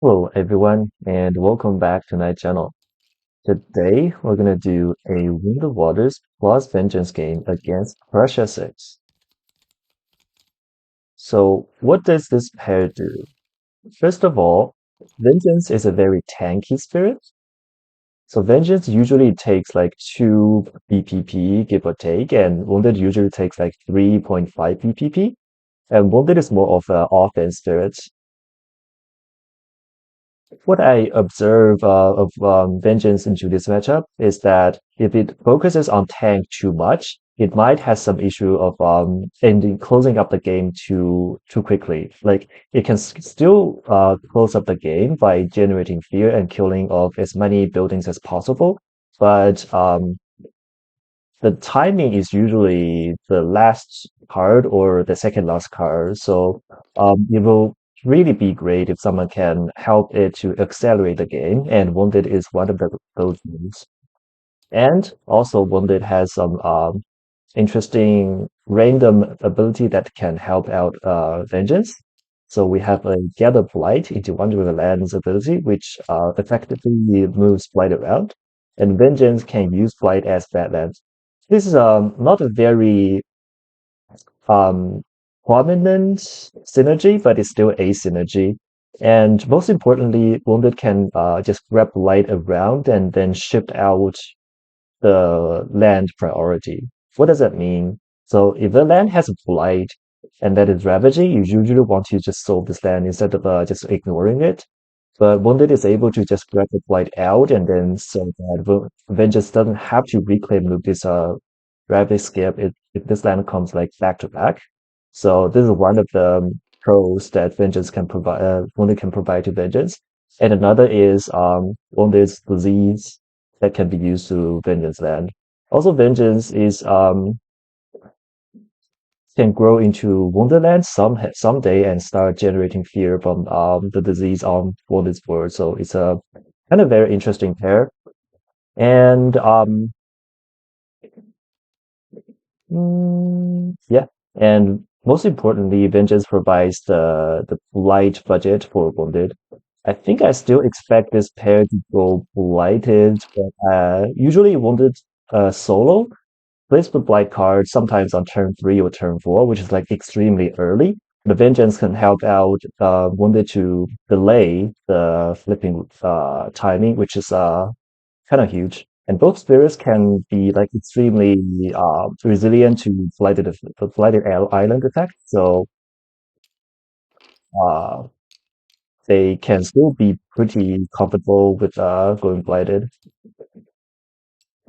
Hello everyone and welcome back to my channel. Today we're gonna do a Wind of Waters plus Vengeance game against Prussia 6. So what does this pair do? First of all, Vengeance is a very tanky spirit. So Vengeance usually takes like 2 BPP give or take, and Wounded usually takes like 3.5 BPP. And Wounded is more of an offense spirit. What I observe of Vengeance into this matchup is that if it focuses on tank too much, it might have some issue of ending closing up the game too quickly. Like it can still close up the game by generating fear and killing off as many buildings as possible, but the timing is usually the last card or the second last card. So it will really be great if someone can help it to accelerate the game, and Wounded is one of those moves. And also, Wounded has some interesting random ability that can help out Vengeance. So we have a Gather Blight into one of the land's ability, which effectively moves Blight around. And Vengeance can use Blight as Badlands. This is not a very um, prominent synergy, but it's still a synergy. And most importantly, Wounded can just grab Blight around and then shift out the land priority. What does that mean? So if the land has a blight and that is ravaging, you usually want to just solve this land instead of just ignoring it. But Wounded is able to just grab the blight out and then so that Vengeance doesn't have to reclaim loop this ravage skip if this land comes like back to back. So this is one of the pros that Vengeance can provide Wounded can provide to Vengeance. And another is Wounded's disease that can be used to Vengeance land. Also, Vengeance is can grow into Wonderland someday and start generating fear from the disease on Wounded's board. So it's a kind of very interesting pair. And yeah, and most importantly, Vengeance provides the blight budget for Wounded. I think I still expect this pair to go blighted, but usually Wounded solo plays the blight card sometimes on turn 3 or turn 4, which is like extremely early. The Vengeance can help out Wounded to delay the flipping timing, which is kind of huge. And both spirits can be like extremely resilient to flighted island effect. So uh, they can still be pretty comfortable with going blighted.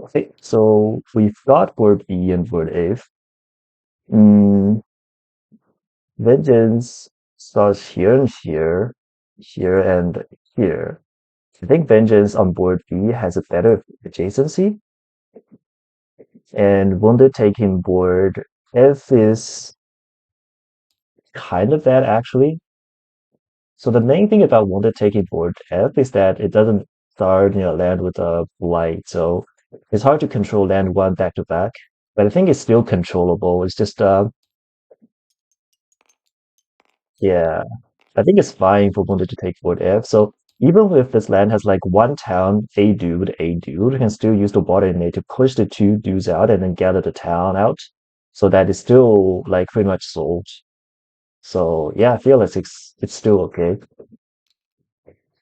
Okay, so we've got word E and word A. Mm, Vengeance starts here and here, here and here. I think Vengeance on board B has a better adjacency, and Wounded taking board F is kind of bad actually. So the main thing about Wounded taking board F is that it doesn't start, land with a blight, so it's hard to control land one back to back. But I think it's still controllable. It's just yeah, I think it's fine for Wounded to take board F. So even if this land has like one town, a dude, you can still use the water in it to push the two dudes out and then gather the town out. So that is still like pretty much solved. So yeah, I feel like it's still okay.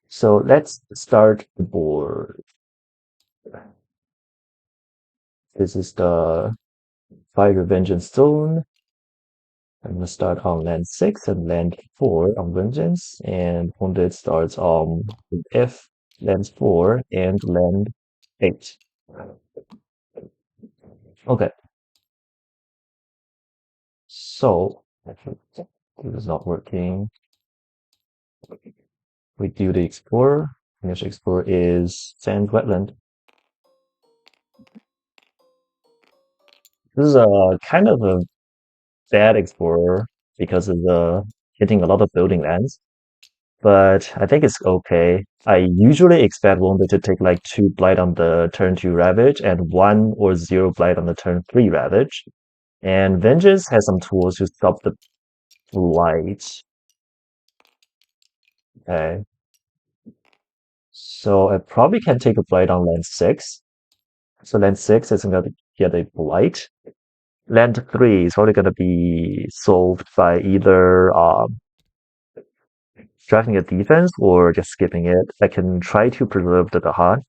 So let's start the board. This is the Fire Vengeance Zone. I'm gonna start on land 6 and land 4 on Vengeance, and Wounded starts on with F, land 4, and land 8. Okay, so this is not working. We do the Explorer. Initial Explorer is Sand Wetland. This is a kind of a bad Explorer because of the hitting a lot of building lands. But I think it's okay. I usually expect Wounded to take like 2 Blight on the turn 2 Ravage and 1 or 0 Blight on the turn 3 Ravage. And Vengeance has some tools to stop the Blight. Okay. So I probably can take a blight on land 6. So land 6 is gonna get a blight. Land 3 is probably gonna be solved by either drafting a defense or just skipping it. I can try to preserve the Dahan.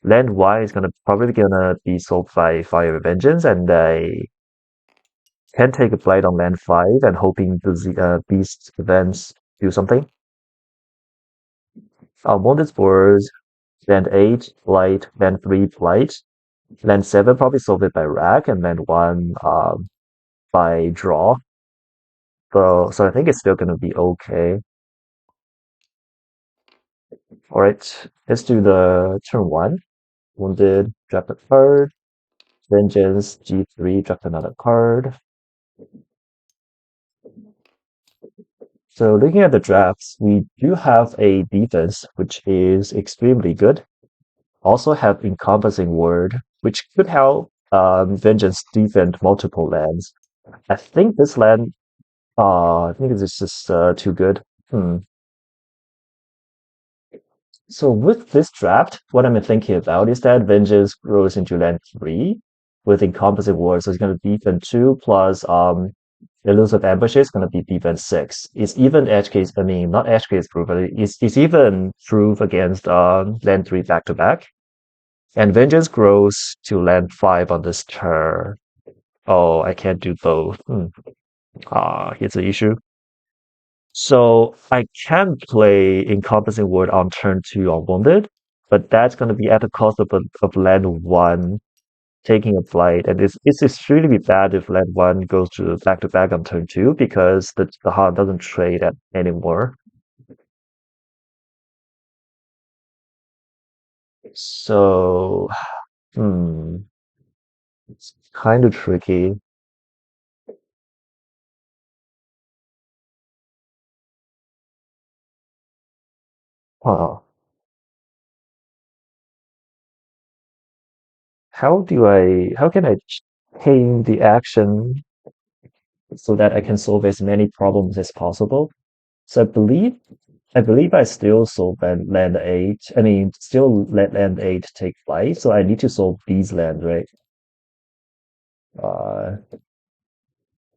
Land Y is probably gonna be solved by Fire Vengeance, and I can take a blight on land 5 and hoping beast events do something. Wounded Spores, land 8, blight, land 3, blight. Land 7 probably solve it by rack, and land 1 by draw. So I think it's still gonna be okay. Alright, let's do the turn 1. Wounded, draft a card. Vengeance, G3, draft another card. So looking at the drafts, we do have a defense, which is extremely good. Also have encompassing word, which could help Vengeance defend multiple lands. I think this land, I think this is just too good. Hmm. So with this draft, what I'm thinking about is that Vengeance grows into land 3 with encompassing ward, so it's going to defend 2 plus Elusive Ambush is going to be defense 6. It's even edge case, I mean, not edge case proof, but it's even proof against land 3 back to back. And Vengeance grows to land 5 on this turn. Oh, I can't do both. Here's the issue. So I can play Encompassing Word on turn 2 on Wounded, but that's going to be at the cost of land 1 taking a flight. And it's extremely bad if land 1 goes to back on turn 2 because the heart doesn't trade at anymore. So, hmm, it's kind of tricky. Huh. How can I tame the action so that I can solve as many problems as possible? So I believe I still solve land 8. I mean, still let land 8 take flight. So I need to solve these land, right? Uh,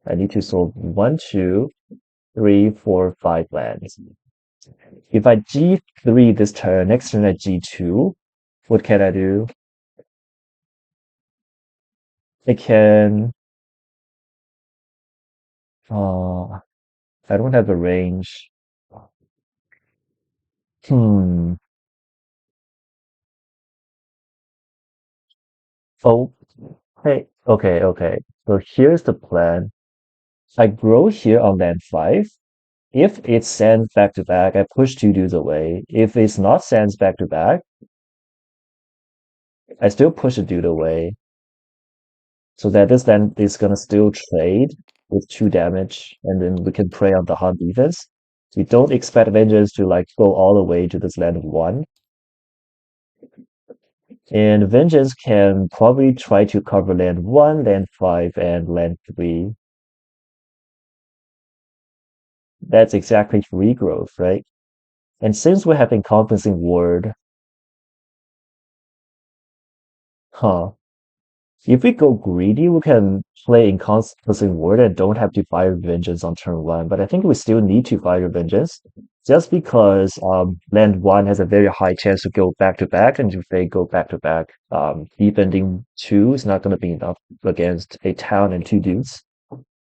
I need to solve 1, 2, 3, 4, 5 lands. If I G3 this turn, next turn I G2, what can I do? I can, uh, I don't have a range. Hmm. Oh, hey, okay. So here's the plan. I grow here on land 5. If it sends back to back, I push two dudes away. If it's not sends back to back, I still push a dude away. So that this land is gonna still trade with 2 damage, and then we can prey on the hard defense. We don't expect Avengers to like go all the way to this land of 1. And Vengeance can probably try to cover land 1, land 5, and land 3. That's exactly regrowth, right? And since we're having encompassing ward, huh? If we go greedy, we can play encompassing ward and don't have to fire vengeance on turn 1. But I think we still need to fire vengeance, just because land 1 has a very high chance to go back to back, and if they go back to back, defending 2 is not going to be enough against a town and 2 dudes.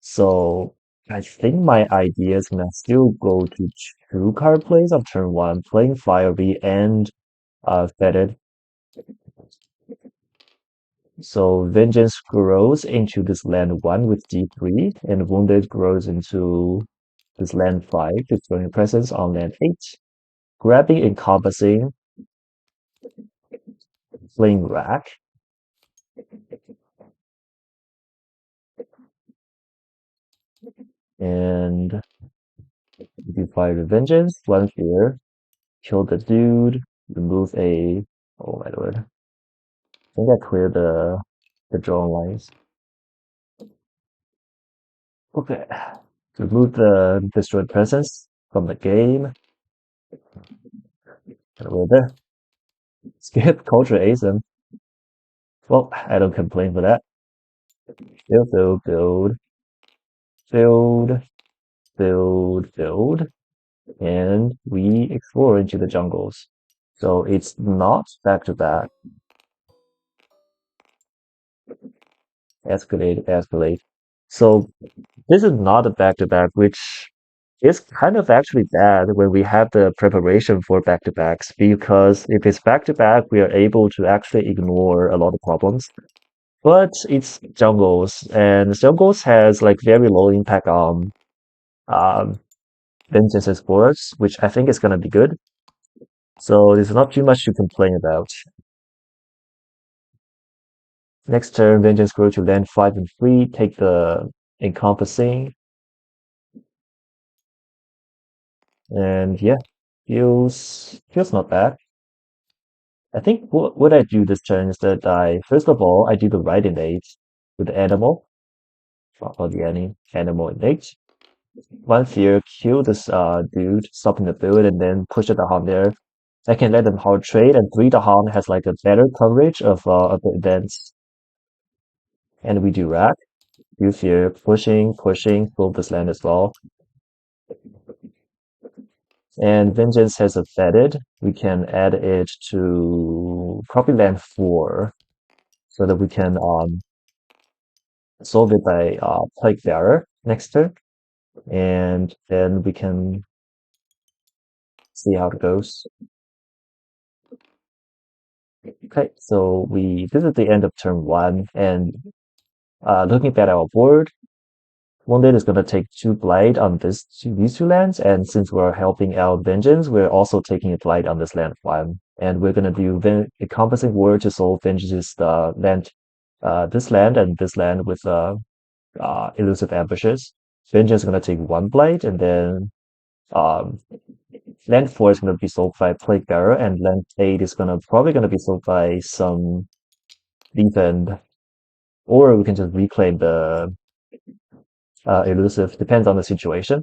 So I think my idea is gonna still go to 2 card plays on turn 1, playing Fiery and Fetid. So Vengeance grows into this land 1 with G3, and Wounded grows into this land 5, destroying presence on land 8. Grabbing, encompassing, playing Rack, and if you fire the Vengeance, one fear, kill the dude, remove a. Oh my lord. I think I cleared the draw lines. Okay. Remove the destroyed presence from the game. And we're there. Skip culture ASIM. Well, I don't complain for that. Build, build, build, build, build, build, and we explore into the jungles. So it's not back to back. Escalate, escalate. So this is not a back to back, which is kind of actually bad when we have the preparation for back to backs, because if it's back to back, we are able to actually ignore a lot of problems. But it's jungles, and jungles has like very low impact on um, vengeance explorers, which I think is gonna be good. So there's not too much to complain about. Next turn, vengeance grow to land 5 and 3, take the encompassing, and yeah, feels not bad. I think what I do this turn is that I first of all I do the right innate with the animal or the animal innate. One fear, kill this dude, stopping the build, and then push it on there. I can let them hard trade, and 3 the Han has like a better coverage of the events. And we do rack, do fear, pushing, pushing, pull this land as well. And vengeance has a fetid. We can add it to probably land 4 so that we can solve it by plague bearer next turn, and then we can see how it goes. Okay, so this is the end of turn 1, and looking at our board, Wounded is going to take 2 blight on these 2 lands, and since we're helping out Vengeance, we're also taking a blight on this land 1, and we're going to do encompassing word to solve Vengeance's land, this land and this land with elusive ambushes. Vengeance is going to take 1 blight, and then um, land 4 is going to be sold by Plague Bearer, and land 8 is probably going to be sold by some defend, or we can just reclaim the elusive. Depends on the situation.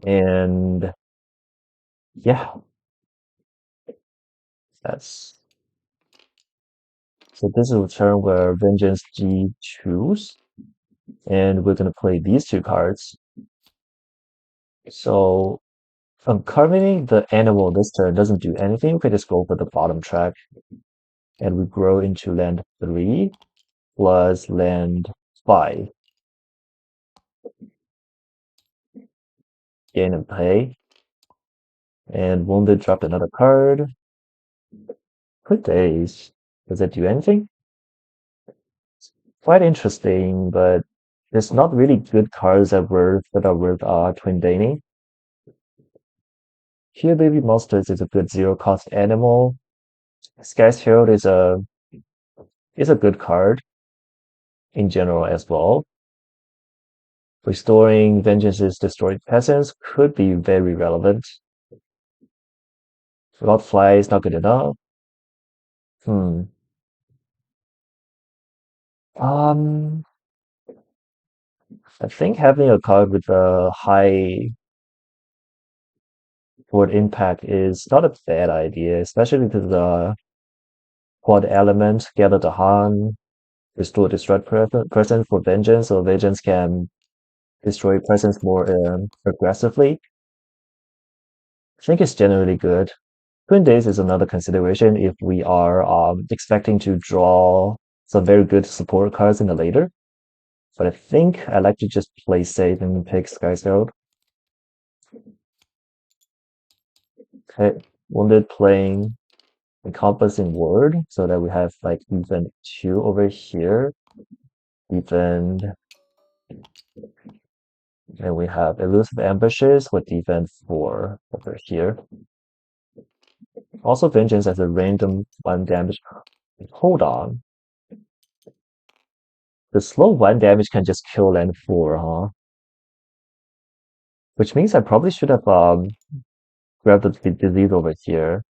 And yeah, that's so. This is a turn where Vengeance G choose, and we're gonna play these 2 cards. So uncovering the animal this turn doesn't do anything. We can just go for the bottom track, and we grow into land 3 plus land 5. Gain and pay. And Wounded dropped another card. Good days. Does it do anything? Quite interesting, but there's not really good cards that are worth twin. Here Baby Monsters is a good 0 cost animal. Sky's Herald is a good card in general as well. Restoring Vengeance's destroyed peasants could be very relevant. Lord Fly is not good enough. Hmm. Um, I think having a card with a high board impact is not a bad idea, especially because the quad element, gather the Han, restore destroyed presence for vengeance, so vengeance can destroy presence more aggressively. I think it's generally good. Twin Days is another consideration if we are expecting to draw some very good support cards in the later. But I think I like to just play safe and pick Sky's Herald. Okay, Wounded playing Encompassing Word so that we have like defend 2 over here. Defend, and we have Elusive Ambushes with defend 4 over here. Also Vengeance as a random 1 damage. Hold on. The slow 1 damage can just kill land 4, huh? Which means I probably should have grabbed the disease over here.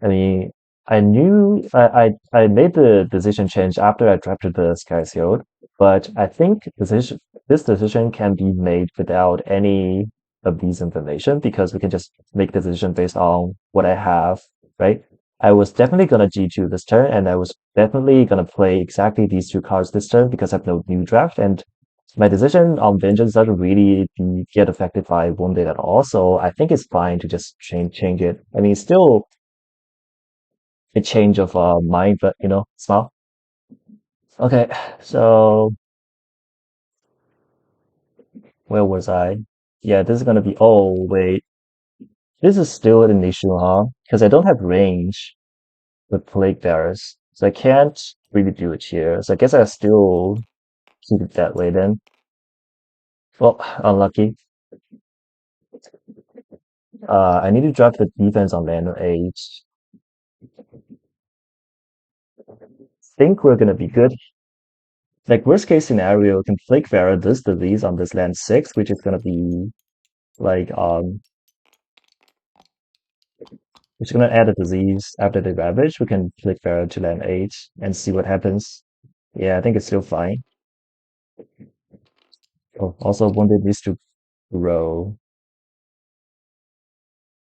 I mean, I knew I made the decision change after I drafted the Sky Shield, but I think this decision can be made without any of these information because we can just make the decision based on what I have, right? I was definitely gonna G2 this turn, and I was definitely gonna play exactly these two cards this turn because I have no new draft, and my decision on Vengeance doesn't really get affected by Wounded at all, so I think it's fine to just change it. I mean, it's still a change of mind, but small. Okay, so where was I? Yeah, this is gonna be. Oh wait, this is still an issue, huh? Because I don't have range with Plague Bearers, so I can't really do it here. So I guess I still keep it that way then. Well, unlucky. I need to drop the defense on land 8. Think we're gonna be good. Like worst case scenario, can Plague Bearer this disease on this land 6, which is gonna be like which is gonna add a disease after the ravage. We can Plague Bearer to land 8 and see what happens. Yeah, I think it's still fine. Oh, also Wounded needs to grow.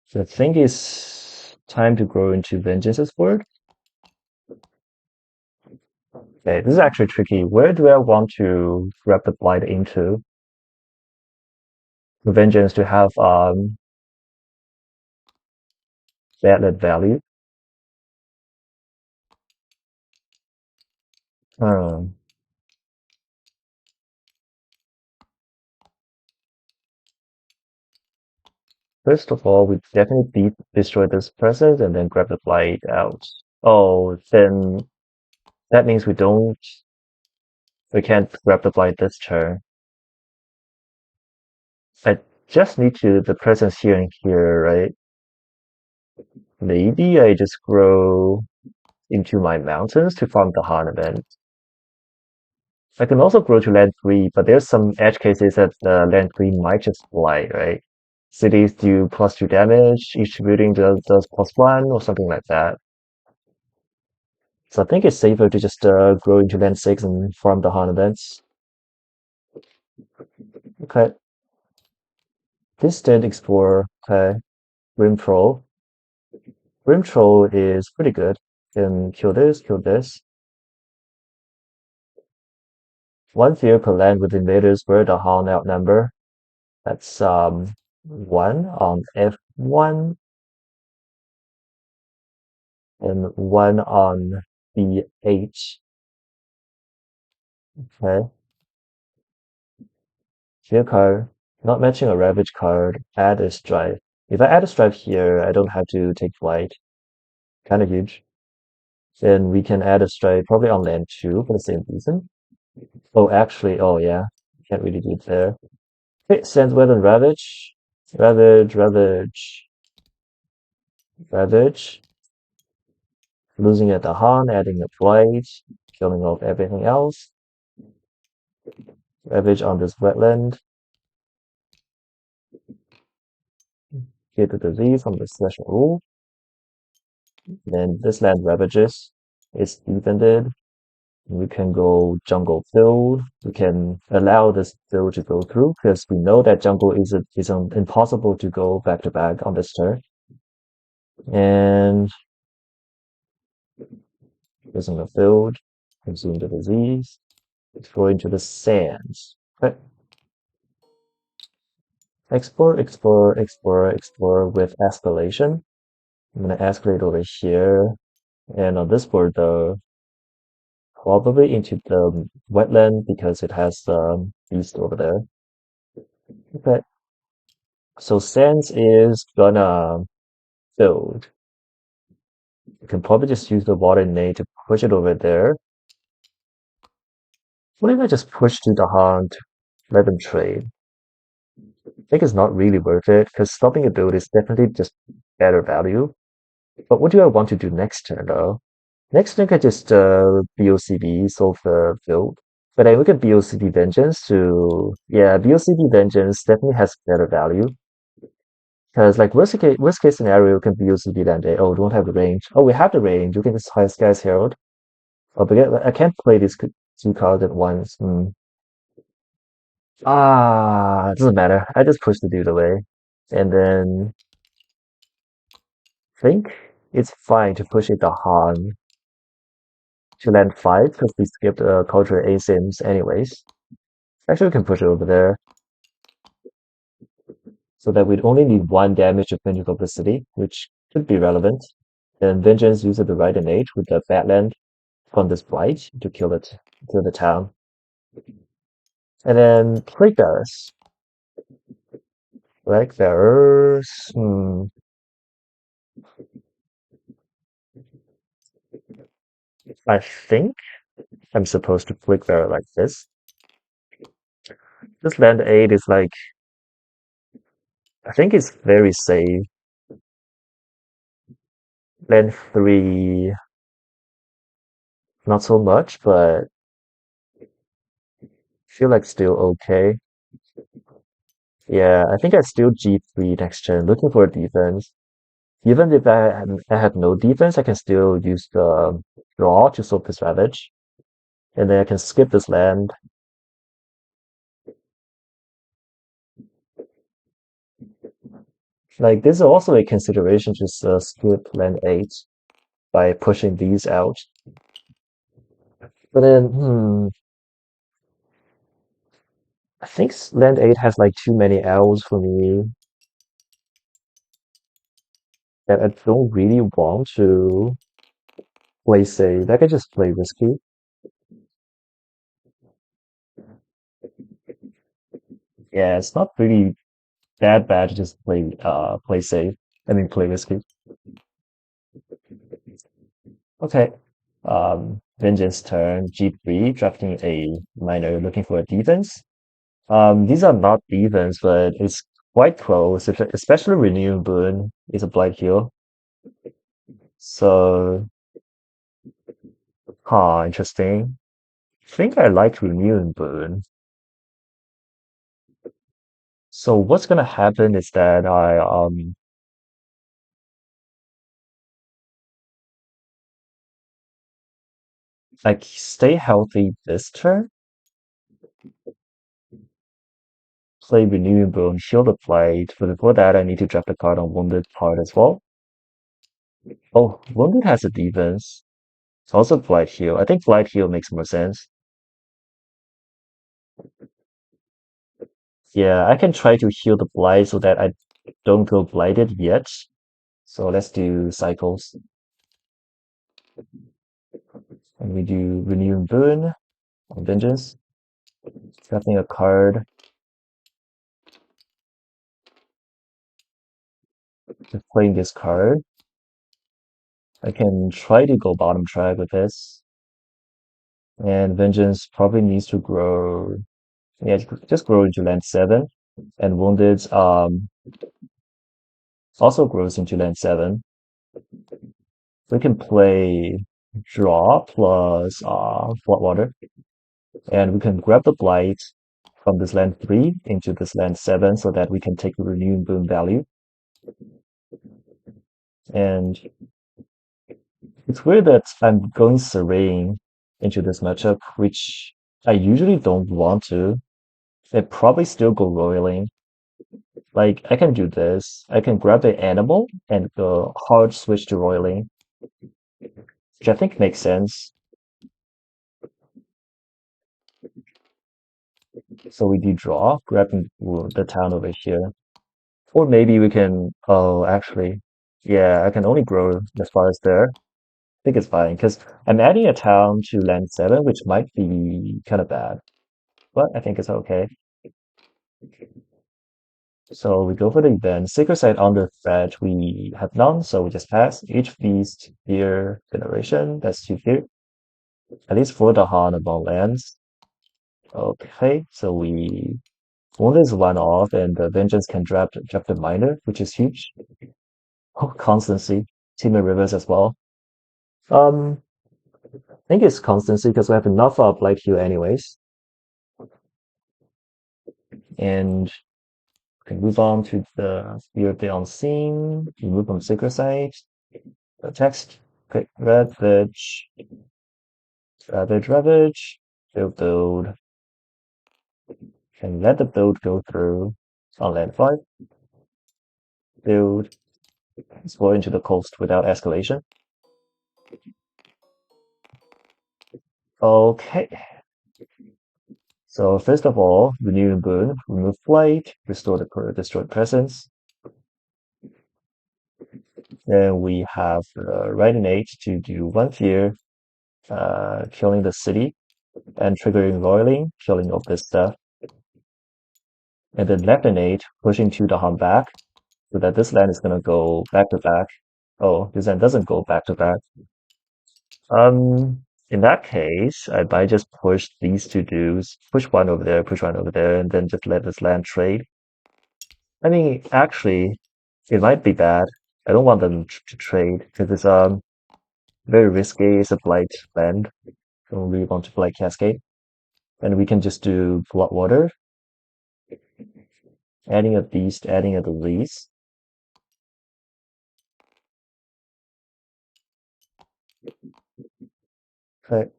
So I think it's time to grow into Vengeance's board. Okay, this is actually tricky. Where do I want to wrap the blight into? The Vengeance to have bad value. Hmm. First of all, we definitely destroy this present and then grab the blight out. Oh, then that means we can't grab the blight this turn. I just need to the presence here and here, right? Maybe I just grow into my mountains to farm the Han event. I can also grow to land 3, but there's some edge cases that land 3 might just blight, right? Cities do +2 damage, each building does +1 or something like that. So I think it's safer to just grow into land 6 and farm the Han events. Okay. Distant Explorer. Okay. Rim Troll. Rim Troll is pretty good. Can kill this, kill this. One fear per land with invaders where the Han outnumber. That's 1 on F1 and 1 on B8. Okay. Fear card. Not matching a Ravage card. Add a Strife. If I add a Strife here, I don't have to take flight. Kind of huge. Then we can add a Strife probably on land 2 for the same reason. Oh, actually, oh yeah. Can't really do it there. Okay, Sand Weapon Ravage. Ravage, Ravage, Ravage. Losing at the Han, adding a flight, killing off everything else. Ravage on this wetland. Get the disease from the special rule. Then this land ravages. It's defended. We can go jungle build. We can allow this build to go through because we know that jungle is impossible to go back to back on this turn. And using the build, consume the disease. Let's go into the sands. Okay. Explore, explore, explore, explore with escalation. I'm gonna escalate over here. And on this board though, probably into the wetland because it has beast over there. Okay. So sands is gonna build. You can probably just use the water nade to push it over there. What if I just push to the hunt, let them trade? I think it's not really worth it because stopping a build is definitely just better value. But what do I want to do next turn though? Next turn I just BOCB solve the build. But I look at BOCB Vengeance to yeah, BOCB Vengeance definitely has better value. Because like worst case scenario can BOCB that day. Oh, we don't have the range. Oh, we have the range. You can just high Sky's Herald. Oh, but I can't play these two cards at once. Ah, doesn't matter. I just push the dude away. And then think it's fine to push it to Han to land 5 because we skipped culture asins anyways. Actually, we can push it over there so that we'd only need 1 damage to finish publicity, which could be relevant. Then Vengeance uses the right innate with the Badland from this blight to kill the town. And then Plague Bearers. Plague Bearers. I think I'm supposed to Plague Bearer like this. This land 8 is like, I think it's very safe. Land 3, not so much, but feel like still okay. Yeah, I think I still G3 next turn, looking for a defense. Even if I have no defense, I can still use the draw to soak this Ravage. And then I can skip this land. Like, this is also a consideration, just skip land 8 by pushing these out. But then, I think land 8 has like too many L's for me that I don't really want to play safe. I can just play risky. Yeah, it's not really that bad to just play safe. I mean play risky. Okay. Vengeance turn, G3, drafting a minor looking for a defense. These are not defense, but it's quite close, especially Renewing Boon is a blight heal. So, interesting. I think I like Renewing Boon. So what's gonna happen is that I like stay healthy this turn, play Renewing Boon, heal the blight, but before that I need to draft a card on Wounded part as well. Oh, Wounded has a defense. It's also Blight Heal. I think Blight Heal makes more sense. Yeah, I can try to heal the Blight so that I don't go Blighted yet. So let's do Cycles. And we do Renewing Boon on Vengeance. Drafting a card. Just playing this card. I can try to go bottom track with this. And Vengeance probably needs to grow. Yeah, just grow into land 7. And Wounded also grows into land 7. We can play draw plus Floodwater, and we can grab the blight from this land 3 into this land 7 so that we can take the renewing boon value. And it's weird that I'm going Serene into this matchup, which I usually don't want to. I'd probably still go Roiling. Like, I can do this. I can grab the animal and go hard switch to Roiling, which I think makes sense. So we do draw, grabbing the town over here. Or maybe we can, oh, actually, yeah, I can only grow as far as there. I think it's fine, because I'm adding a town to land 7, which might be kind of bad, but I think it's okay. So we go for the event. Sacred Site on the thread, we have none, so we just pass. Each feast, fear, veneration, that's 2 fear. At least for the Han above lands. Okay, so we one is one off, and the Vengeance can drop the minor, which is huge. Oh, constancy. Team and Rivers as well. Um, I think it's constancy because we have enough of Blight Heal anyways. And we can move on to the Fear of the Unseen. We move from Sacred Site. The text. Click Ravage. Ravage, Ravage. Build. and let the build go through on land 5. Build, explore into the coast without escalation. Okay, so first of all, renew and boon, remove flight, restore the destroyed presence. Then we have right innate to do one fear, killing the city and triggering roiling, killing of this stuff. And then left innate, pushing to the hum back, so that this land is gonna go back to back. Oh, this land doesn't go back to back. In that case, I might just push these two dudes, push one over there, and then just let this land trade. I mean, actually, it might be bad. I don't want them to trade because it's very risky. It's a blight land. I don't really want to blight Cascade. And we can just do Blood Water, adding a beast, adding a release. Okay.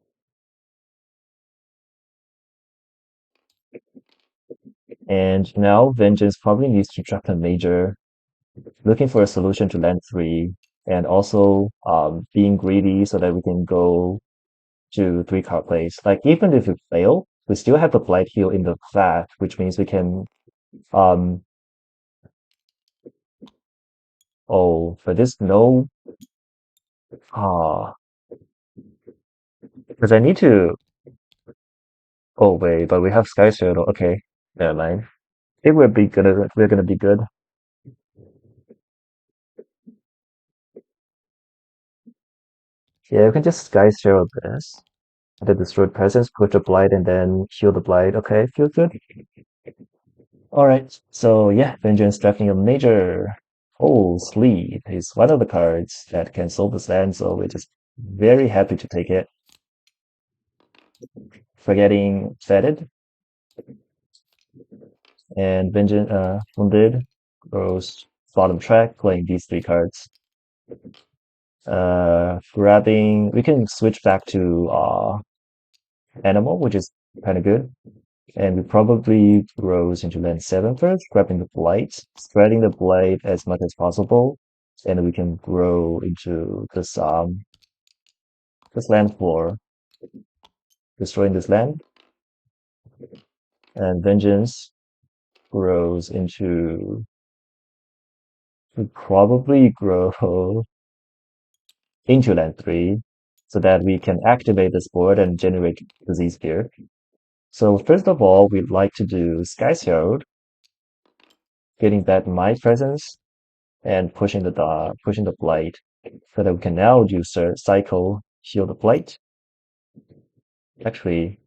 And now Vengeance probably needs to drop a major, looking for a solution to land 3, and also being greedy so that we can go to 3 card plays. Like even if we fail, we still have the Blight Heal in the flat, which means we can um oh for this no because I need to oh wait, but we have Sky Shadow. Okay, never mind. I think we're gonna be good. Yeah, we can just Sky Shadow this. The destroyed presence, put the blight, and then heal the blight. Okay, feels good. All right. So yeah, Vengeance drafting a major. Oh, Sleep is one of the cards that can solve this land, so we're just very happy to take it. Forgetting Fetid and Vengeance Wounded goes bottom track, playing these 3 cards. Grabbing we can switch back to Animal, which is kinda good. And we probably grows into land 7 first, grabbing the blight, spreading the blight as much as possible, and we can grow into this land 4, destroying this land, and vengeance grows into we probably grow into land 3, so that we can activate this board and generate disease gear. So first of all, we'd like to do Sky's Herald, getting back my presence and pushing the blight so that we can now do cycle heal the blight. Actually,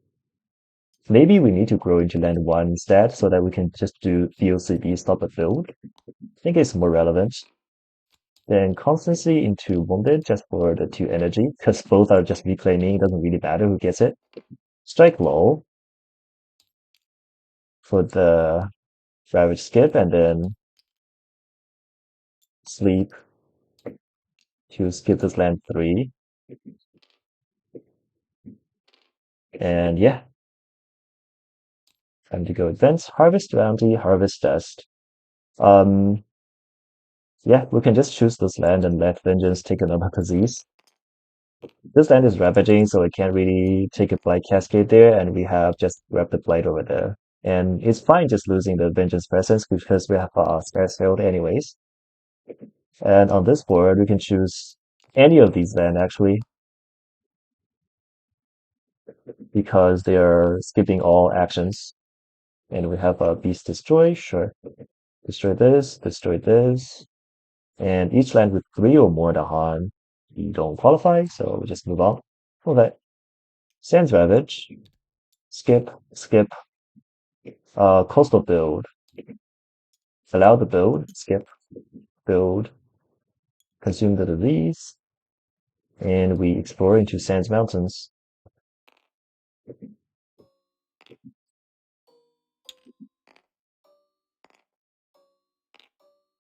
maybe we need to grow into land 1 instead so that we can just do VOCB stop the build. I think it's more relevant. Then constancy into wounded just for the 2 energy because both are just reclaiming. It doesn't really matter who gets it. Strike low for the ravage skip and then sleep to skip this land 3. And yeah, time to go advance. Harvest bounty, harvest dust. Um, yeah, we can just choose this land and let vengeance take another disease. This land is ravaging, so it can't really take a blight cascade there, and we have just grab the blight over there. And it's fine just losing the vengeance presence because we have scarce field anyways. And on this board, we can choose any of these land actually because they are skipping all actions. And we have a beast destroy, sure. Destroy this, and each land with 3 or more Dahan, you don't qualify, so we just move on. Okay. Sands Ravage, skip, coastal build, allow the build, skip, build, consume the disease, and we explore into Sands Mountains.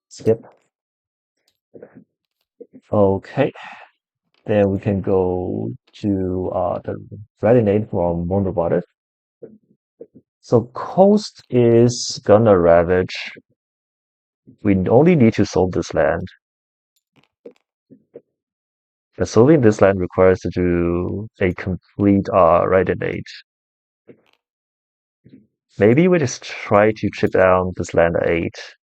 Skip. Okay. Then we can go to the Retinade from Wonder Water. So Coast is gonna ravage. We only need to solve this land. But solving this land requires to do a complete right and eight. Maybe we just try to chip down this land at 8.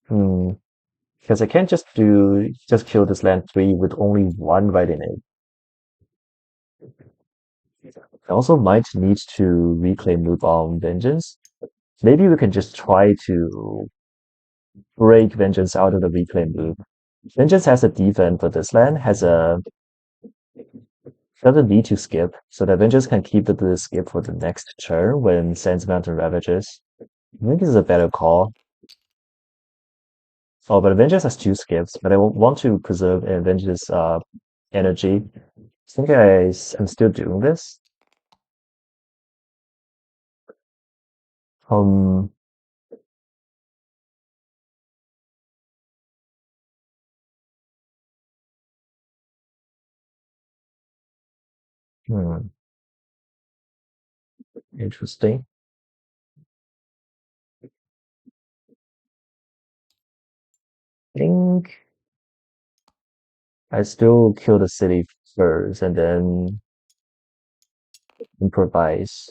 Hmm. Because I can't just kill this land 3 with only one right in it. I also might need to reclaim loop on Vengeance. Maybe we can just try to break Vengeance out of the reclaim loop. Vengeance has a defense, but this land has a doesn't need to skip, so that Vengeance can keep the skip for the next turn when Sands Mountain ravages. I think this is a better call. Oh, but Vengeance has 2 skips, but I want to preserve Vengeance energy. I think I'm still doing this. Um, hmm, interesting. I think I still kill the city first and then improvise.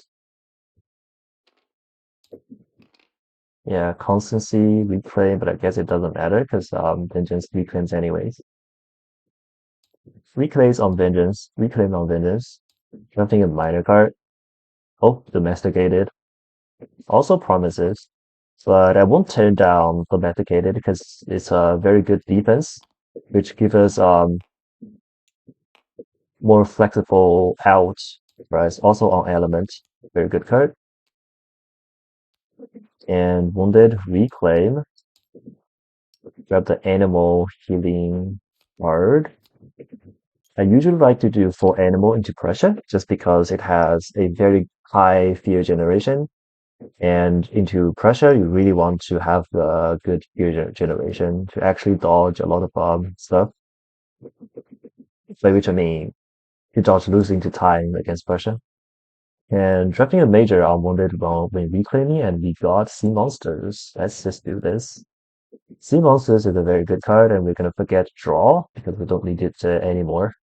Yeah, constancy, reclaim, but I guess it doesn't matter because Vengeance reclaims anyways. Reclaim on Vengeance. Drafting a minor card. Oh, domesticated. Also promises, but I won't turn down domesticated because it's a very good defense, which gives us more flexible out, right? Also on element, very good card. And wounded reclaim, grab the animal healing card. I usually like to do full animal into Prussia just because it has a very high fear generation. And into Prussia, you really want to have a good fear generation to actually dodge a lot of stuff. By which I mean, you dodge losing to time against Prussia. And drafting a major on wounded while when reclaiming, and we got Sea Monsters. Let's just do this. Sea Monsters is a very good card, and we're gonna forget draw because we don't need it anymore.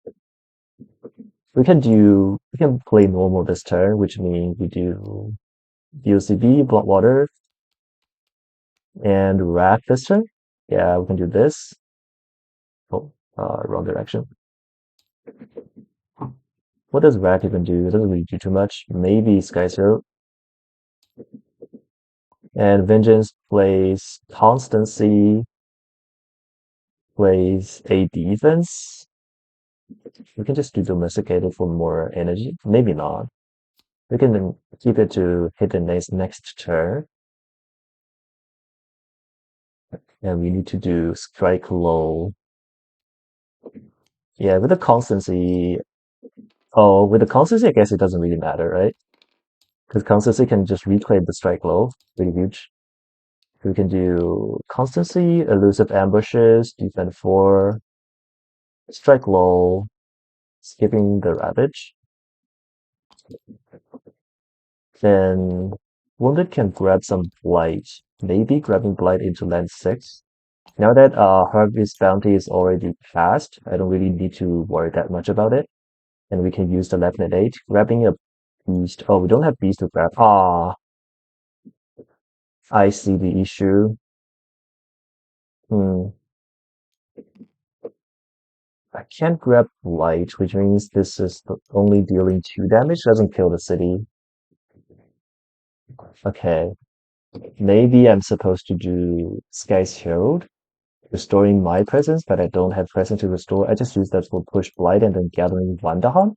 We can play normal this turn, which means we do VOCB, Bloodwater, and Wrath this turn. Yeah, we can do this. Oh, wrong direction. What does Wrath even do? It doesn't really do too much. Maybe Sky Zero. And Vengeance plays Constancy, plays a defense. We can just do Domesticated for more energy. Maybe not. We can then keep it to hit the next turn. And we need to do Strike Low. Yeah, with the Constancy. Oh, with the Constancy, I guess it doesn't really matter, right? Because Constancy can just reclaim the Strike Low. Pretty huge. We can do Constancy, Elusive Ambushes, Defend 4, Strike Low, skipping the Ravage. Then Wounded can grab some Blight. Maybe grabbing Blight into land 6. Now that Harvey's Bounty is already passed, I don't really need to worry that much about it. And we can use the left net 8. Grabbing a Beast. Oh, we don't have Beast to grab. Ah, I see the issue. Hmm. I can't grab Blight, which means this is only dealing 2 damage, doesn't kill the city. Okay, maybe I'm supposed to do Sky's Herald, restoring my presence, but I don't have presence to restore. I just use that for push Blight and then gathering Wanderhan.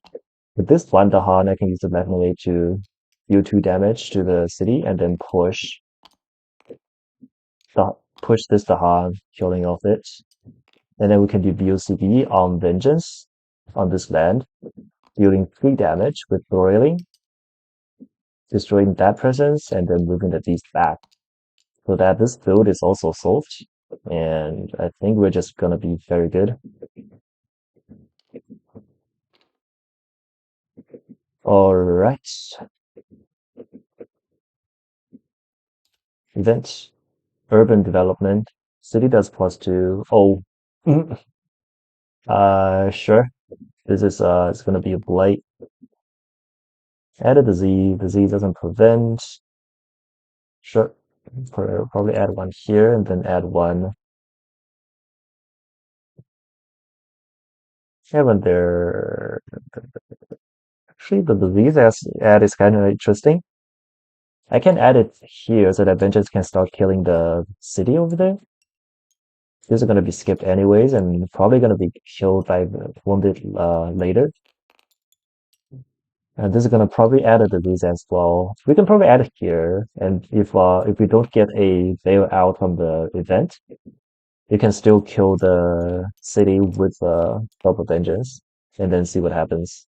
With this Wanderhan, I can use the Level to deal 2 damage to the city and then the, push this Dahan, killing off it. And then we can do VOCB on Vengeance on this land, dealing 3 damage with Broiling, destroying that presence, and then moving the beast back. So that this build is also solved. And I think we're just gonna be very good. All right. Event, urban development. City does +2. Oh, sure. This is it's gonna be a blight. Add a disease. Disease doesn't prevent. Sure. Probably add one here and then add one. Yeah, but there. Actually, the disease as add is kind of interesting. I can add it here so that vengeance can start killing the city over there. These are going to be skipped anyways and probably going to be killed by the wounded later. And this is going to probably add a disease as well. We can probably add it here. And if we don't get a bailout from the event, you can still kill the city with proper vengeance and then see what happens.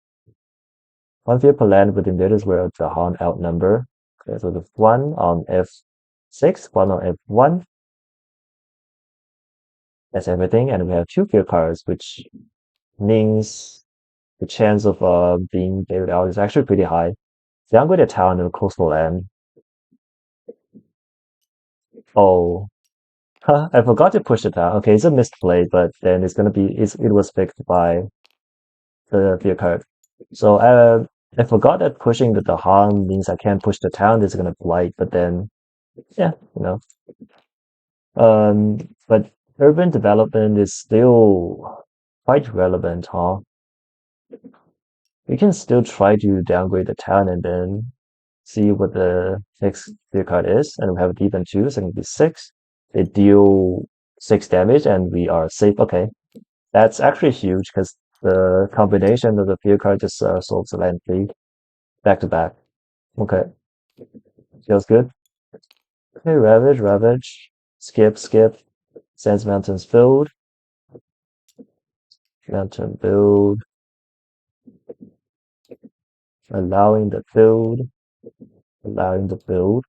One fear per land with invaders where the Han outnumber. Okay, so the one on F6, one on F1. That's everything. And we have two fear cards, which means the chance of being bailed out is actually pretty high. Downgrade a town in a coastal land. Oh, I forgot to push it down. Okay, it's a misplay, but then it's gonna be it was fixed by the fear card. So I forgot that pushing the Dahan means I can't push the town. This is gonna blight, but then yeah, you know. But urban development is still quite relevant, huh? We can still try to downgrade the town and then see what the next fear card is. And we have a defense 2, so it can be 6. They deal 6 damage and we are safe. Okay, that's actually huge because the combination of the fear card just solves the land fleet back to back. Okay, feels good. Okay, Ravage, Ravage. Skip, skip. Sands Mountains build. Mountain build. Allowing the build. Allowing the build.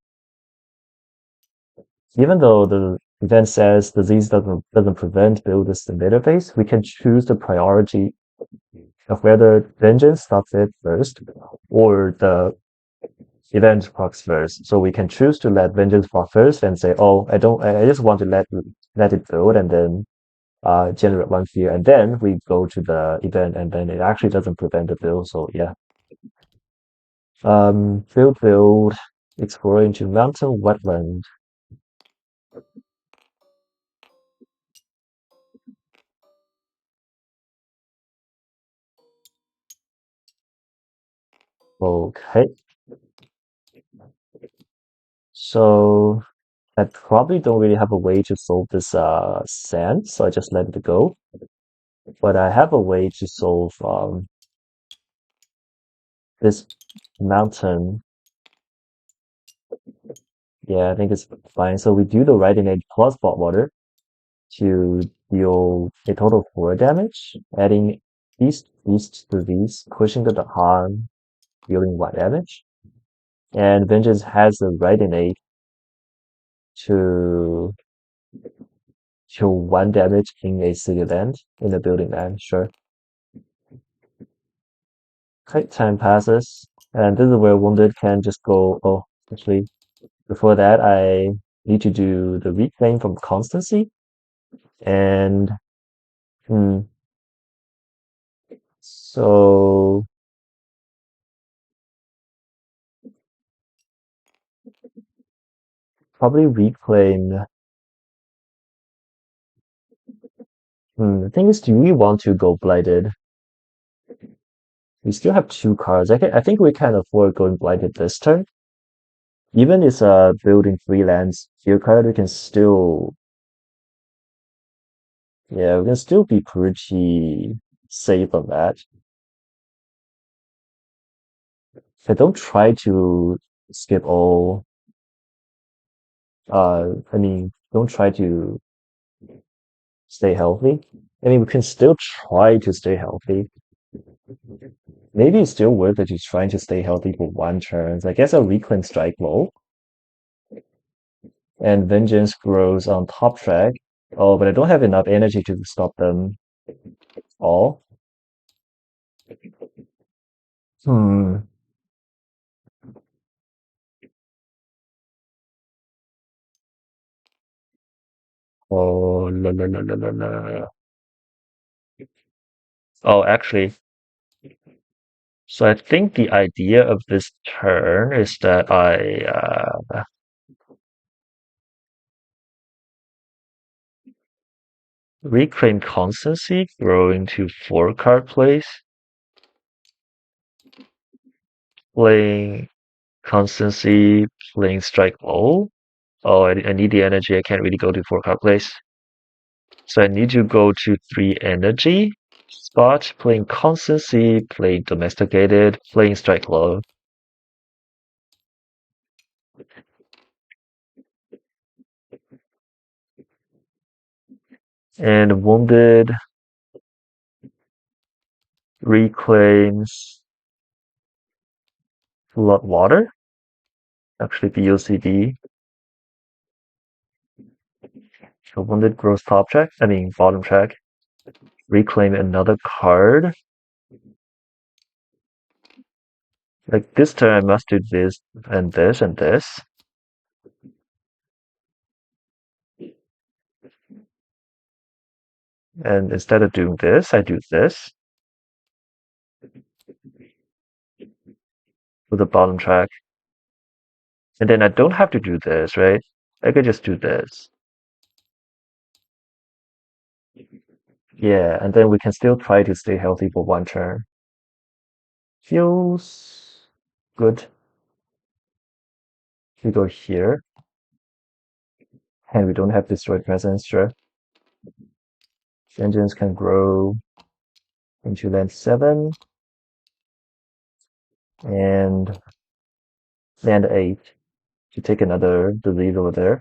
Even though the event says disease doesn't prevent build this database, we can choose the priority of whether vengeance stops it first or the event procs first. So we can choose to let vengeance proc first and say, oh, I just want to let it build and then generate one fear, and then we go to the event, and then it actually doesn't prevent the build. So yeah, build, explore into mountain wetland. Okay, so I probably don't really have a way to solve this sand, so I just let it go. But I have a way to solve this mountain. Yeah, I think it's fine. So we do the right innate plus bot water to deal a total of 4 damage, adding these to these, pushing the harm, dealing 1 damage. And Vengeance has the right innate to kill 1 damage in a city land, in a building land, sure. Okay, time passes, and this is where Wounded can just go, oh, actually, before that, I need to do the reclaim from Constancy, and, hmm, so probably reclaim. The thing is, do we want to go blighted? We still have 2 cards. I think we can afford going blighted this turn. Even if building 3 lands field card, we can still, yeah, we can still be pretty safe on that. I don't try to skip all. I mean, don't try to stay healthy. I mean, we can still try to stay healthy. Maybe it's still worth it to trying to stay healthy for 1 turn. I guess I'll reclaim strike low, and vengeance grows on top track. Oh, but I don't have enough energy to stop them all. Hmm. Oh, la, la, la, la, la, la. Oh, actually, so I think the idea of this turn is that I reclaim constancy, grow into four card plays, playing constancy, playing strike low. Oh, I need the energy. I can't really go to four card plays. So I need to go to three energy spot, playing constancy, playing domesticated, playing strike low, and wounded reclaims flood water. Actually, BOCD. So wounded grows top track. I mean bottom track. Reclaim another card. Like this turn, I must do this and this and this. And instead of doing this, I do this with the bottom track. And then I don't have to do this, right? I could just do this. Yeah, and then we can still try to stay healthy for one turn. Feels good. We go here, and we don't have destroyed presence, sure. Vengeance can grow into land 7 and land 8 to take another delete over there.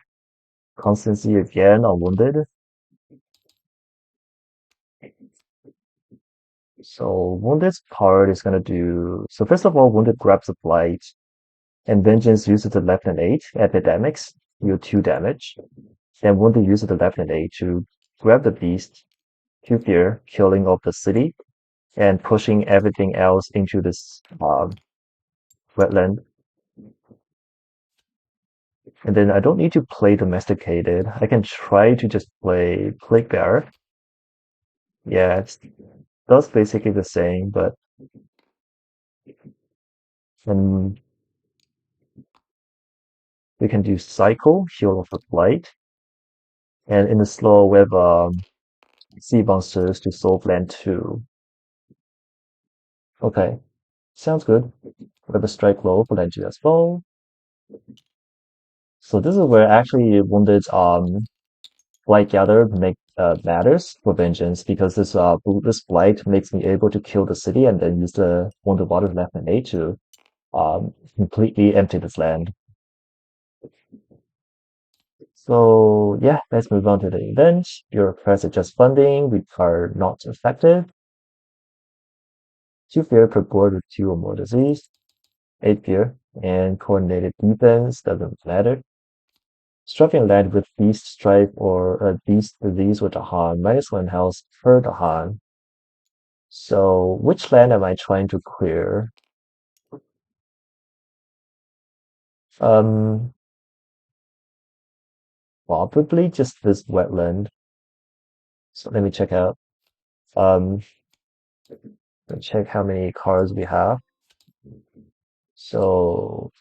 Constancy again on wounded. So wounded's part is gonna do. So first of all, wounded grabs a blight, and vengeance uses the left and 8 epidemics, deal 2 damage. Then wounded uses the left and 8 to grab the beast, two fear, killing off the city, and pushing everything else into this wetland. And then I don't need to play domesticated. I can try to just play plague bearer. Yeah, it does basically the same, but then we can do cycle, heal of the blight, and in the slow we have sea monsters to solve land 2. Okay, sounds good. We have a strike low for land 2 as well. So this is where actually wounded blight gather matters for vengeance because this blight makes me able to kill the city and then use the wounded water left and A to completely empty this land. So yeah, let's move on to the event. Your requests adjust funding, which are not effective. 2 fear per board with 2 or more disease. 8 fear and coordinated defense doesn't matter. Striking land with beast strife or beast disease with a Han, -1 health per the Han. So which land am I trying to clear? Um, Probably just this wetland. So let me check out. Um, let me check how many cards we have. So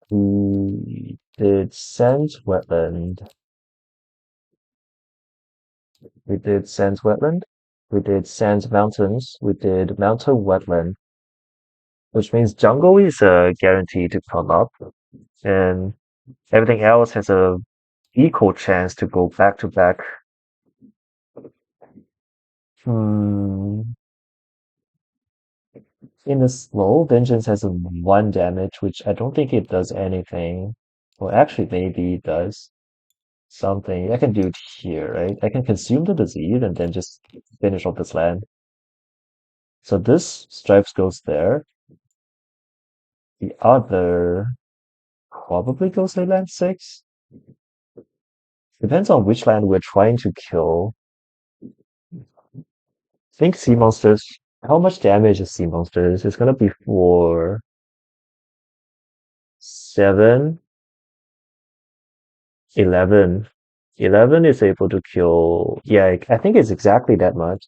we did Sands Wetland. We did Sands Wetland. We did Sands Mountains. We did Mountain Wetland, which means jungle is a guarantee to come up, and everything else has a equal chance to go back to back. Hmm. In the slow, Vengeance has a 1 damage, which I don't think it does anything. Well, actually, maybe it does something. I can do it here, right? I can consume the disease and then just finish off this land. So this Stripes goes there. The other probably goes to land 6. Depends on which land we're trying to kill. I think sea monsters. How much damage is sea monsters? It's gonna be 4. 7, 11. 11 is able to kill. Yeah, I think it's exactly that much.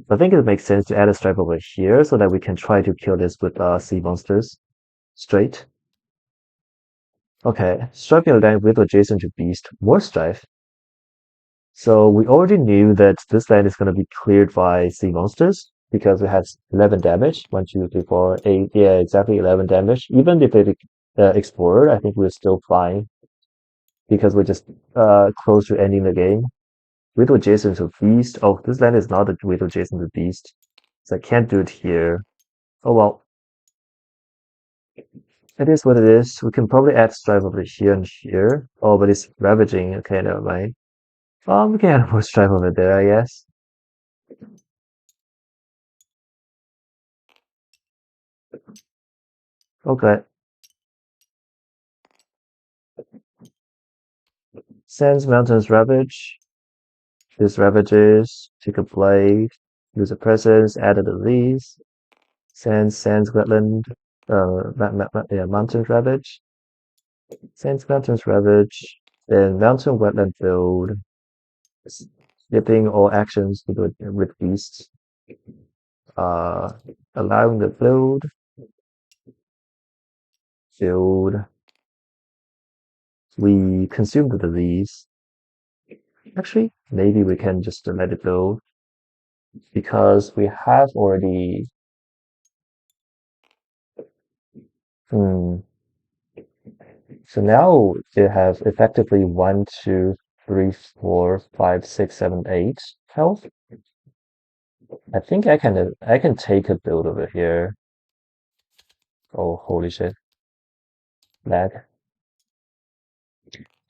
I think it makes sense to add a stripe over here so that we can try to kill this with sea monsters straight. Okay, stripe your land with adjacent to beast. More strife. So we already knew that this land is going to be cleared by sea monsters because it has 11 damage. 1, 2, 3, 4, 8. Yeah, exactly 11 damage. Even if it explored, I think we're still fine because we're just close to ending the game. With adjacent to beast. Oh, this land is not with adjacent to beast. So I can't do it here. Oh well, it is what it is. We can probably add stripe over here and here. Oh, but it's ravaging. Okay, never mind. We can add more stripe over there, I guess. Okay. Sands Mountains Ravage. This Ravages. Take a blade. Use a presence. Added a lease. Sands Wetland. Yeah, Mountains Ravage. Sands Mountains Ravage. Then Mountain Wetland Build. Skipping all actions with beasts. Uh, allowing the build. We consume the disease. Actually, maybe we can just let it go because we have already. Hmm. So now they have effectively 1, 2, 3, 4, 5, 6, 7, 8 health. I think I can take a build over here. Oh, holy shit. Lag.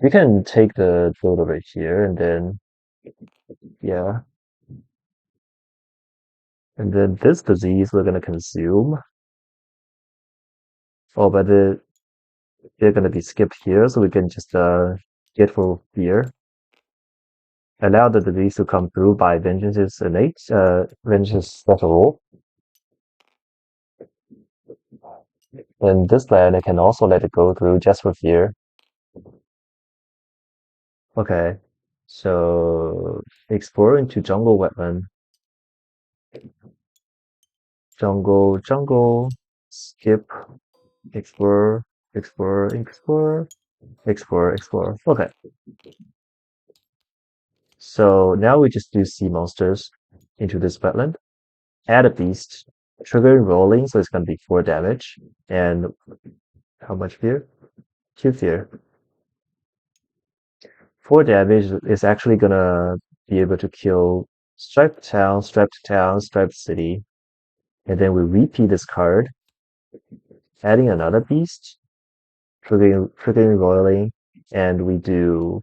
We can take the build over here and then yeah. And then this disease we're gonna consume. Oh, but they're gonna be skipped here, so we can just get for here. Allow the disease to come through by Vengeance's innate, Vengeance's special rule. And this land I can also let it go through just for fear. Okay. So explore into jungle wetland. Jungle, skip, explore, explore. Okay. So now we just do sea monsters into this wetland. Add a beast. Triggering rolling, so it's gonna be 4 damage. And how much fear? 2 fear. 4 damage is actually gonna be able to kill Striped Town, Striped City. And then we repeat this card, adding another beast, triggering roiling, and we do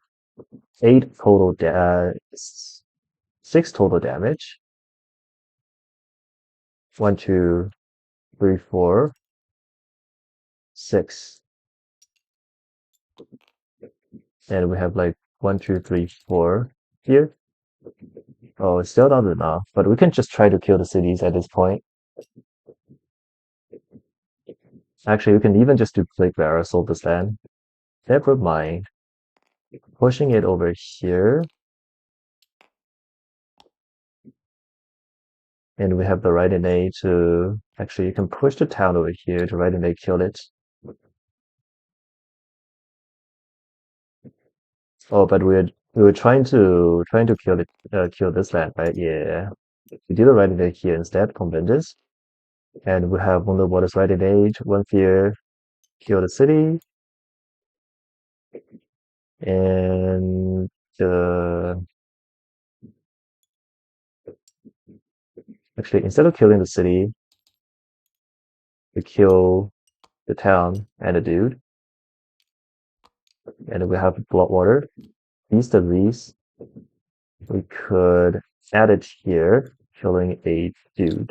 6 total damage. 1, 2, 3, 4, 6. And we have like 1, 2, 3, 4 here. Oh, it's still not enough, but we can just try to kill the cities at this point. Actually, we can even just do Plague Bearer, Soul this land. Never mind. Pushing it over here. And we have the right innate to actually you can push the town over here to right innate kill it. Oh, but we were trying to kill this land, right? Yeah. We did the right innate here instead, convince. And we have one of the waters right innate, one fear, kill the city. And actually instead of killing the city, we kill the town and the dude. And we have Bloodwater. East of these, we could add it here, killing a dude.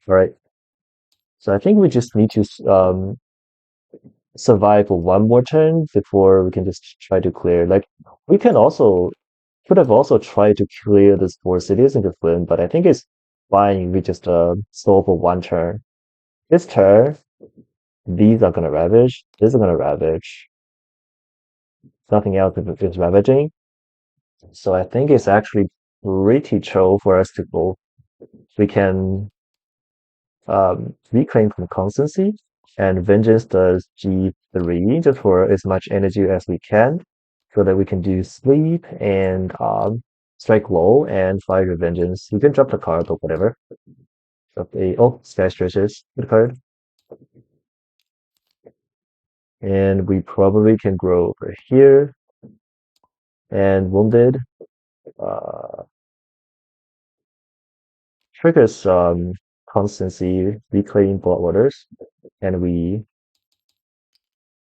Alright. So I think we just need to survive for one more turn before we can just try to clear. Like, we could have also tried to clear these 4 cities into Flynn, but I think it's fine if we just stall for one turn. This turn, These are gonna ravage. This is gonna ravage. Nothing else is ravaging. So I think it's actually pretty chill for us to go. We can reclaim from constancy, and vengeance does G3 just for as much energy as we can, so that we can do sleep and strike low and fire your vengeance. You can drop the card or whatever. Drop a sky stretches the card, and we probably can grow over here and wounded. Uh, Triggers constancy, reclaim blood waters, and we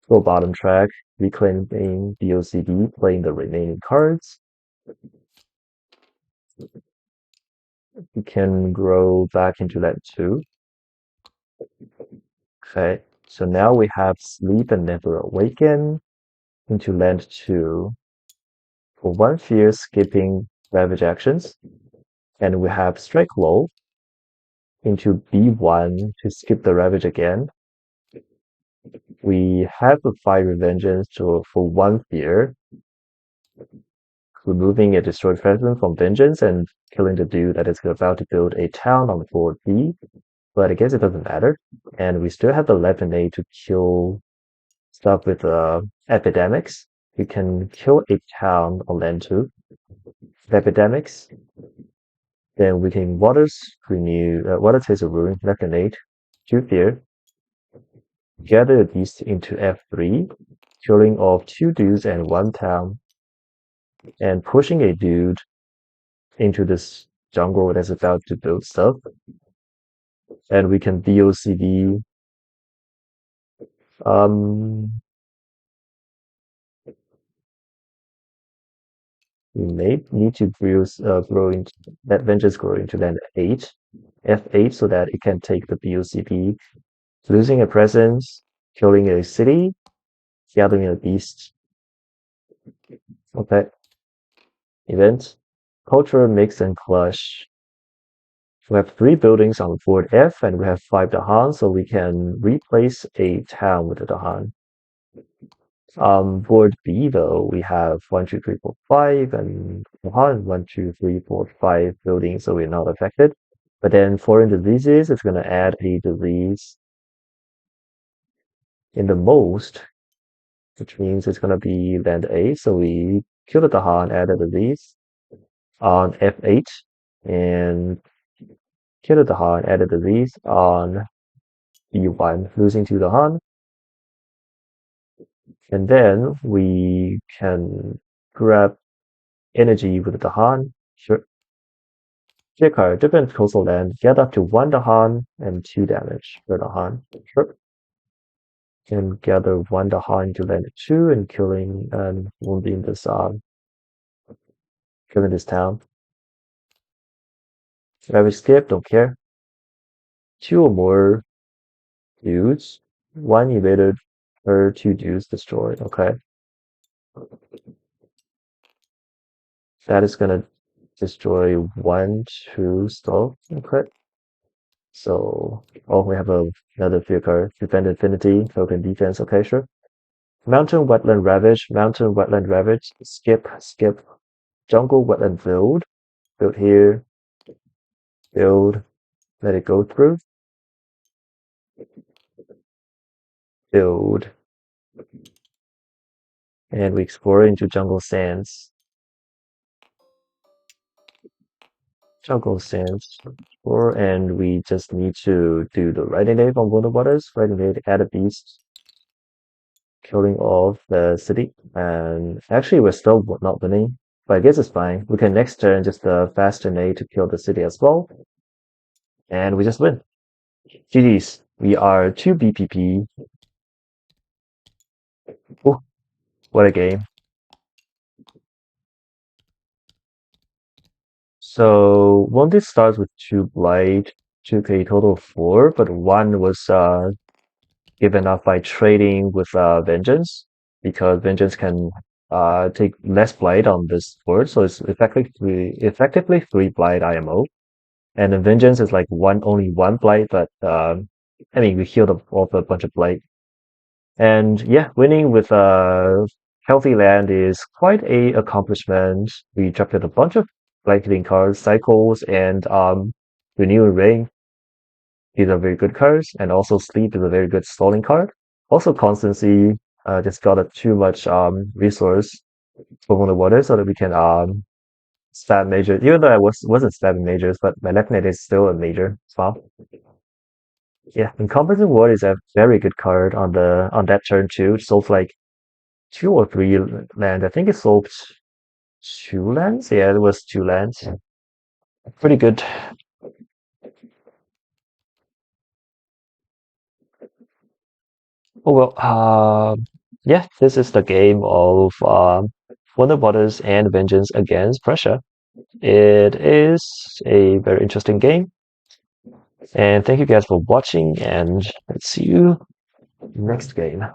go bottom track, reclaiming DOCD, playing the remaining cards. We can grow back into that too. Okay, so now we have sleep and never awaken into land 2 for 1 fear, skipping ravage actions, and we have strike low into B1 to skip the ravage again. We have a fire vengeance for 1 fear, removing a destroyed presence from vengeance and killing the dude that is about to build a town on board B. But I guess it doesn't matter. And we still have the 11A to kill stuff with epidemics. We can kill a town on land 2 with epidemics. Then we can water taste of ruin, left an 8, 2 fear. Gather these into F3, killing off 2 dudes and 1 town, and pushing a dude into this jungle that's about to build stuff. And we can DOCD. We may need to grow into that vengeance grow into land 8, F8, so that it can take the BOCP, losing a presence, killing a city, gathering a beast. Okay. Event. Culture, mix, and clash. We have 3 buildings on board F, and we have 5 Dahan, so we can replace a town with a Dahan. Board B though, we have 1, 2, 3, 4, 5, and Dahan, 1, 2, 3, 4, 5 buildings, so we're not affected. But then foreign diseases, it's gonna add a disease in the most, which means it's gonna be land A. So we kill the Dahan, add a disease on F8, and kill the Dahan, add a disease on B1, losing to the Han. And then we can grab energy with the Dahan. Sure. Card, different coastal land, get up to 1 Dahan and 2 damage per Dahan. Sure. Can gather 1 Dahan into land 2 and killing and wounding this killing this town. Ravage skip, don't care. 2 or more dudes. 1 evaded per 2 dudes destroyed. Okay. That is gonna destroy 1, 2 stuff. Okay. So, we have another fear card. Defend Infinity, token defense. Okay, sure. Mountain Wetland Ravage, Mountain Wetland Ravage, skip, skip. Jungle Wetland build here, build, let it go through, build. And we explore into Jungle Sands. Jungle Sands. And we just need to do the Riding Wave on Wonder Waters. Riding Wave, add a beast. Killing off the city. And actually, we're still not winning. But I guess it's fine. We can next turn just fast grenade to kill the city as well. And we just win. GG's. We are 2 BPP. Oh, what a game. So Wounded starts with 2 Blight, took a total of 4, but 1 was given up by trading with Vengeance, because Vengeance can take less Blight on this board, so it's effectively 3 Blight IMO. And then Vengeance is like only 1 Blight, but I mean, we healed off a bunch of blight. And yeah, winning with a healthy land is quite a accomplishment. We drafted a bunch of blight hitting cards, cycles, and renew and ring. These are very good cards, and also sleep is a very good stalling card. Also constancy, just got a too much resource from the water so that we can stab major. Even though I wasn't stabbing majors, but my left net is still a major as well. Yeah, Encompassing Ward is a very good card on that turn too. It sold like two or three lands. I think it sold two lands. Yeah, it was two lands. Pretty good. Oh well, yeah, this is the game of Wonder Waters and Vengeance against Prussia. It is a very interesting game, and thank you guys for watching, and let's see you next game.